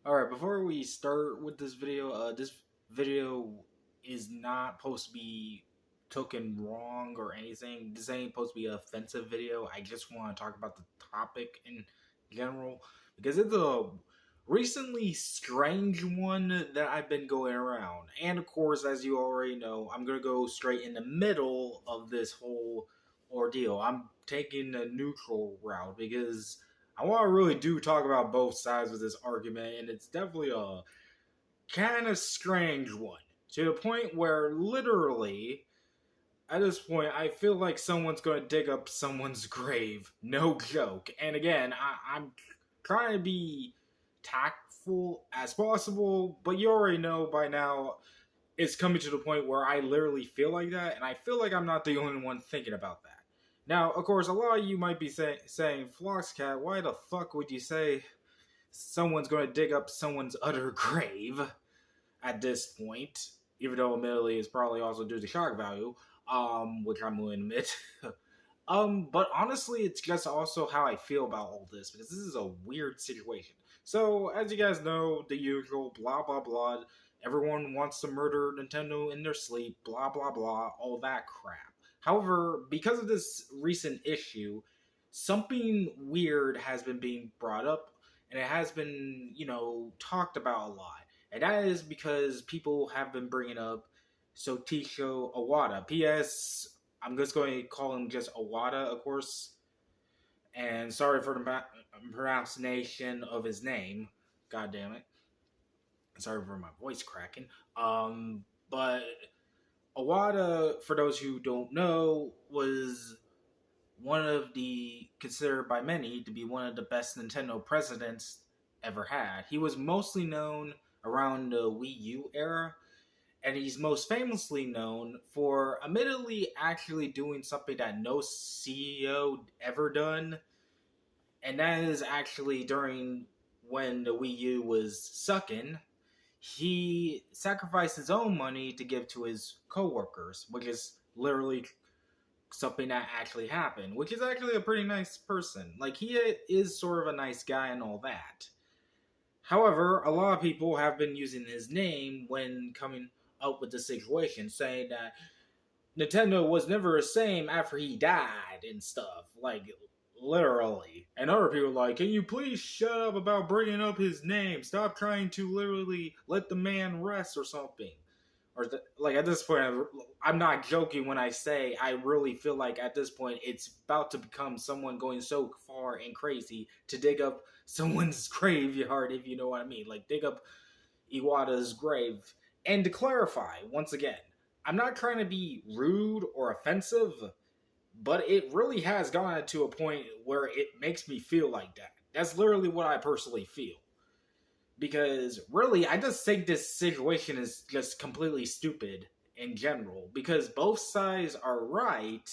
Alright, before we start with this video is not supposed to be taken wrong or anything. This ain't supposed to be an offensive video. I just want to talk about the topic in general because it's a recently strange one that I've been going around. And of course, as you already know, I'm going to go straight in the middle of this whole ordeal. I'm taking a neutral route because I want to really do talk about both sides of this argument, and it's definitely a kind of strange one. To the point where literally, at this point, I feel like someone's going to dig up someone's grave. No joke. And again, I'm trying to be tactful as possible, but you already know by now it's coming to the point where I literally feel like that, and I feel like I'm not the only one thinking about that. Now, of course, a lot of you might be saying, Floxcat, why the fuck would you say someone's going to dig up someone's utter grave at this point? Even though, admittedly, it's probably also due to shock value, which I'm willing to admit. But honestly, it's just also how I feel about all this, because this is a weird situation. So, as you guys know, the usual blah blah blah. Everyone wants to murder Nintendo in their sleep, blah blah blah, all that crap. However, because of this recent issue, something weird has been being brought up, and it has been, talked about a lot. And that is because people have been bringing up Satoru Iwata. P.S. I'm just going to call him just Iwata, of course. And sorry for the pronunciation of his name. God damn it. Sorry for my voice cracking. But Iwata, for those who don't know, was considered by many to be one of the best Nintendo presidents ever had. He was mostly known around the Wii U era, and he's most famously known for admittedly actually doing something that no CEO ever done, and that is actually during when the Wii U was sucking. He sacrificed his own money to give to his coworkers, which is literally something that actually happened, which is actually a pretty nice person. Like, he is sort of a nice guy and all that. However, a lot of people have been using his name when coming up with the situation, saying that Nintendo was never the same after he died and stuff. Like, literally. And other people are like, can you please shut up about bringing up his name? Stop trying to literally let the man rest or something. Like, at this point, I'm not joking when I say I really feel like at this point it's about to become someone going so far and crazy to dig up someone's graveyard, if you know what I mean. Like, dig up Iwata's grave. And to clarify, once again, I'm not trying to be rude or offensive, but it really has gotten to a point where it makes me feel like that. That's literally what I personally feel. Because really, I just think this situation is just completely stupid in general. Because both sides are right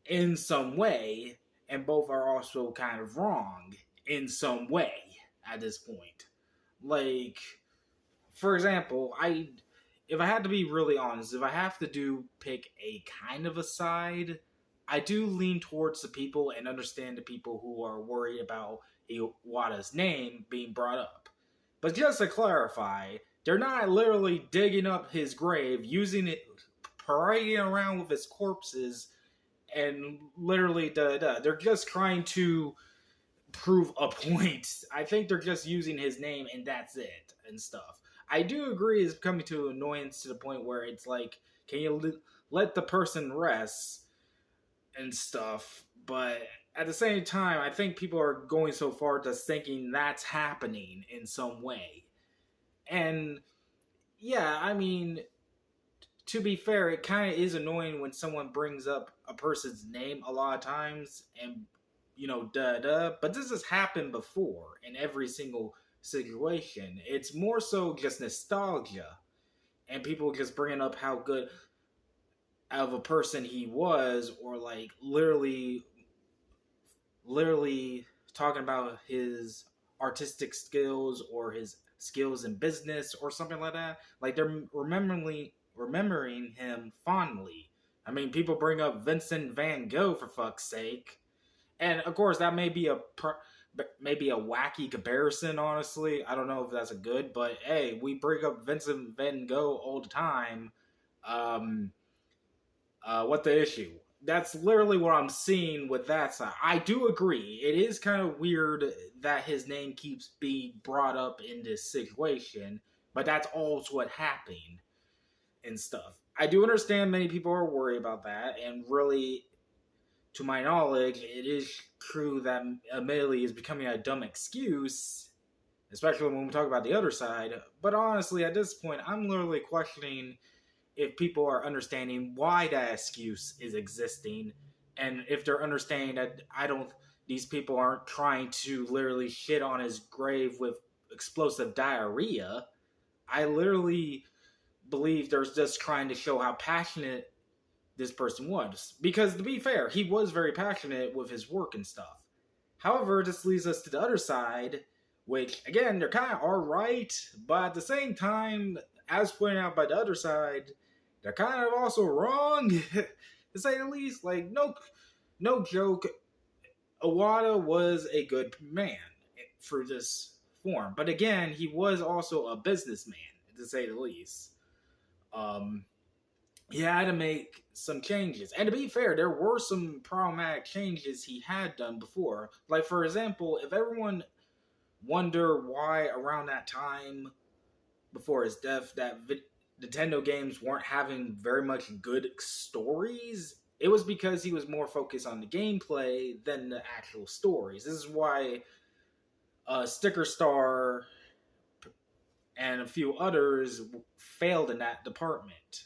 in some way, and both are also kind of wrong in some way at this point. Like, for example, if I had to be really honest, if I have to pick a kind of a side, I do lean towards the people and understand the people who are worried about Iwata's name being brought up. But just to clarify, they're not literally digging up his grave, using it, parading around with his corpses, and literally They're just trying to prove a point. I think they're just using his name and that's it and stuff. I do agree it's coming to annoyance to the point where it's like, can you let the person rest and stuff? But at the same time, I think people are going so far to thinking that's happening in some way. And yeah, I mean, to be fair, it kind of is annoying when someone brings up a person's name a lot of times and, but this has happened before in every single situation. It's more so just nostalgia and people just bringing up how good of a person he was, or like literally talking about his artistic skills or his skills in business or something like that. Like, they're remembering him fondly. I mean, people bring up Vincent van Gogh, for fuck's sake. And of course, that may be a maybe a wacky comparison. Honestly, I don't know if that's a good, but hey, we bring up Vincent Van Gogh all the time. Um, what the issue? That's literally what I'm seeing with that side. I do agree. It is kind of weird that his name keeps being brought up in this situation, but that's also what happened and stuff. I do understand many people are worried about that, and really, to my knowledge, it is true that admittedly is becoming a dumb excuse, especially when we talk about the other side. But honestly, at this point, I'm literally questioning if people are understanding why that excuse is existing, and if they're understanding that I don't, these people aren't trying to literally shit on his grave with explosive diarrhea. I literally believe they're just trying to show how passionate this person was. Because to be fair, he was very passionate with his work and stuff. However, this leads us to the other side, which again, they're kind of all right, but at the same time, as pointed out by the other side, they're kind of also wrong, to say the least. Like, no joke, Iwata was a good man for this form, but again, he was also a businessman, to say the least. Um, he had to make some changes. And to be fair, there were some problematic changes he had done before. Like, for example, if everyone wonder why around that time before his death that Nintendo games weren't having very much good stories, it was because he was more focused on the gameplay than the actual stories. This is why Sticker Star and a few others failed in that department.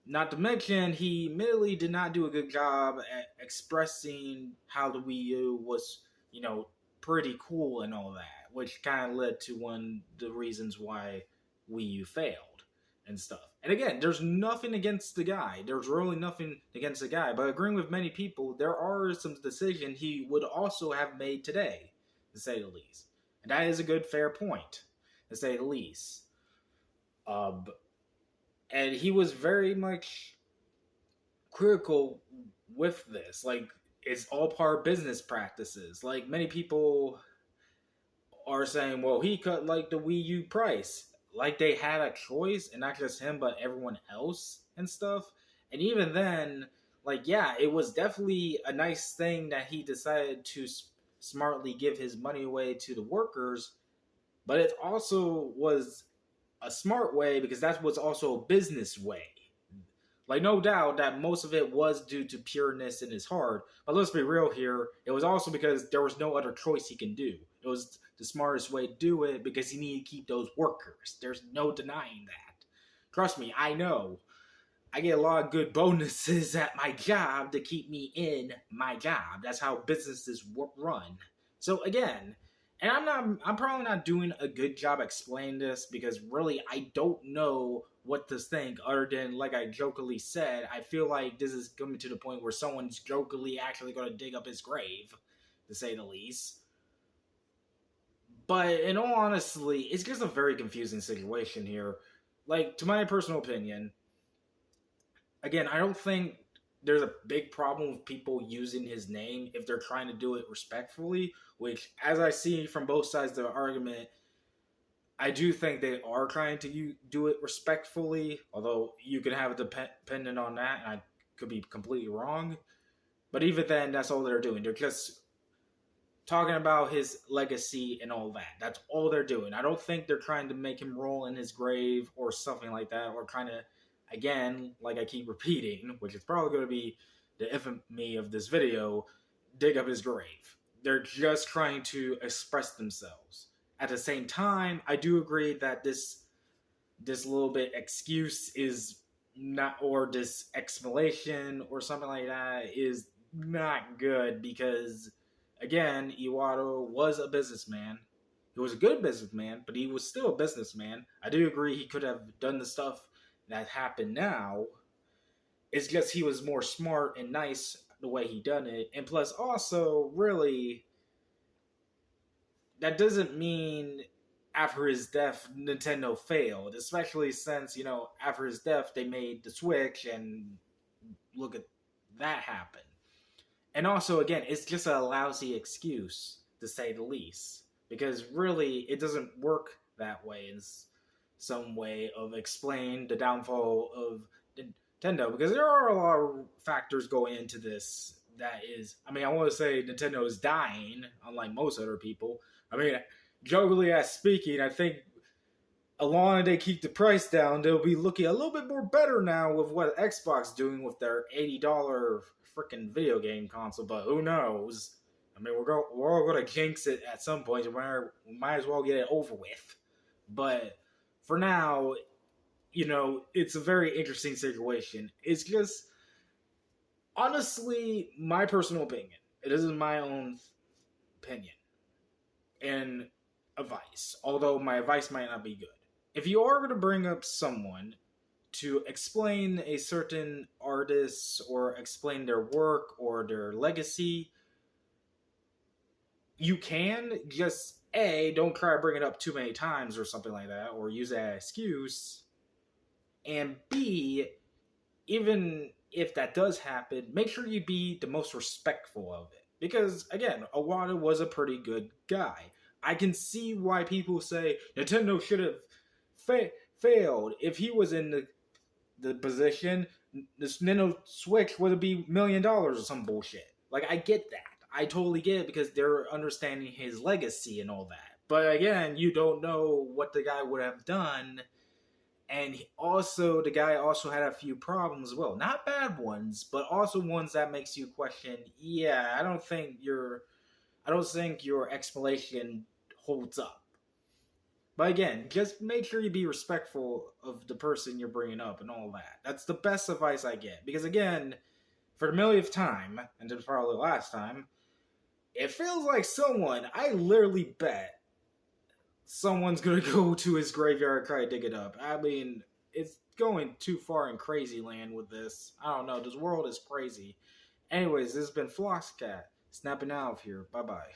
Not to mention, he admittedly did not do a good job at expressing how the Wii U was, pretty cool and all that, which kind of led to one of the reasons why Wii U failed and stuff. And again, there's nothing against the guy. There's really nothing against the guy. But agreeing with many people, there are some decisions he would also have made today, to say the least. And that is a good, fair point, to say the least. And he was very much critical with this. Like, it's all part of business practices. Like, many people are saying, well, he cut like the Wii U price. Like they had a choice, and not just him, but everyone else and stuff. And even then, like, yeah, it was definitely a nice thing that he decided to smartly give his money away to the workers, but it also was a smart way because that was also a business way. Like, no doubt that most of it was due to pureness in his heart, but let's be real here. It was also because there was no other choice he can do. It was the smartest way to do it because he needed to keep those workers. There's no denying that. Trust me, I know. I get a lot of good bonuses at my job to keep me in my job. That's how businesses run. So again, and I'm probably not doing a good job explaining this because really I don't know what to think other than, like I jokingly said, I feel like this is coming to the point where someone's jokingly actually going to dig up his grave, to say the least. But in all honesty, it's just a very confusing situation here. Like, to my personal opinion, again, I don't think there's a big problem with people using his name if they're trying to do it respectfully, which, as I see from both sides of the argument, I do think they are trying to do it respectfully, although you can have it dependent on that, and I could be completely wrong. But even then, that's all they're doing. They're just talking about his legacy and all that. That's all they're doing. I don't think they're trying to make him roll in his grave or something like that, or trying to, again, like I keep repeating, which is probably going to be the infamy of this video, dig up his grave. They're just trying to express themselves. At the same time, I do agree that this little bit excuse is not, or this explanation or something like that is not good because, again, Iwata was a businessman. He was a good businessman, but he was still a businessman. I do agree he could have done the stuff that happened now. It's just he was more smart and nice the way he done it. And plus, also, really, that doesn't mean after his death Nintendo failed, especially since, after his death they made the Switch and look at that happen. And also, again, it's just a lousy excuse. to say the least. Because really, it doesn't work that way in some way of explain the downfall of Nintendo. Because there are a lot of factors going into this. That is, I mean, I want to say Nintendo is dying, unlike most other people. I mean, jokingly as speaking, I think as long as they keep the price down, they'll be looking a little bit more better now with what Xbox doing with their $80 freaking video game console. But who knows? I mean, we're all going to jinx it at some point. We might as well get it over with. But for now, it's a very interesting situation. It's just honestly my personal opinion. It isn't my own opinion and advice, although my advice might not be good. If you are going to bring up someone to explain a certain artist or explain their work or their legacy, you can just don't try to bring it up too many times or something like that, or use that as excuse. And B, even if that does happen, make sure you be the most respectful of it. Because again, Iwata was a pretty good guy. I can see why people say Nintendo should have failed. If he was in the position, this Nintendo Switch would be $1,000,000 or some bullshit. Like, I get that. I totally get it because they're understanding his legacy and all that. But again, you don't know what the guy would have done. And the guy also had a few problems as well. Not bad ones, but also ones that makes you question, I don't think your explanation holds up. But again, just make sure you be respectful of the person you're bringing up and all that. That's the best advice I get. Because again, for the millionth time, and it's probably the last time, it feels like I literally bet someone's gonna go to his graveyard, try to dig it up. I mean, it's going too far in crazy land with this. I don't know. This world is crazy. Anyways, this has been Flosscat, snapping out of here. Bye bye.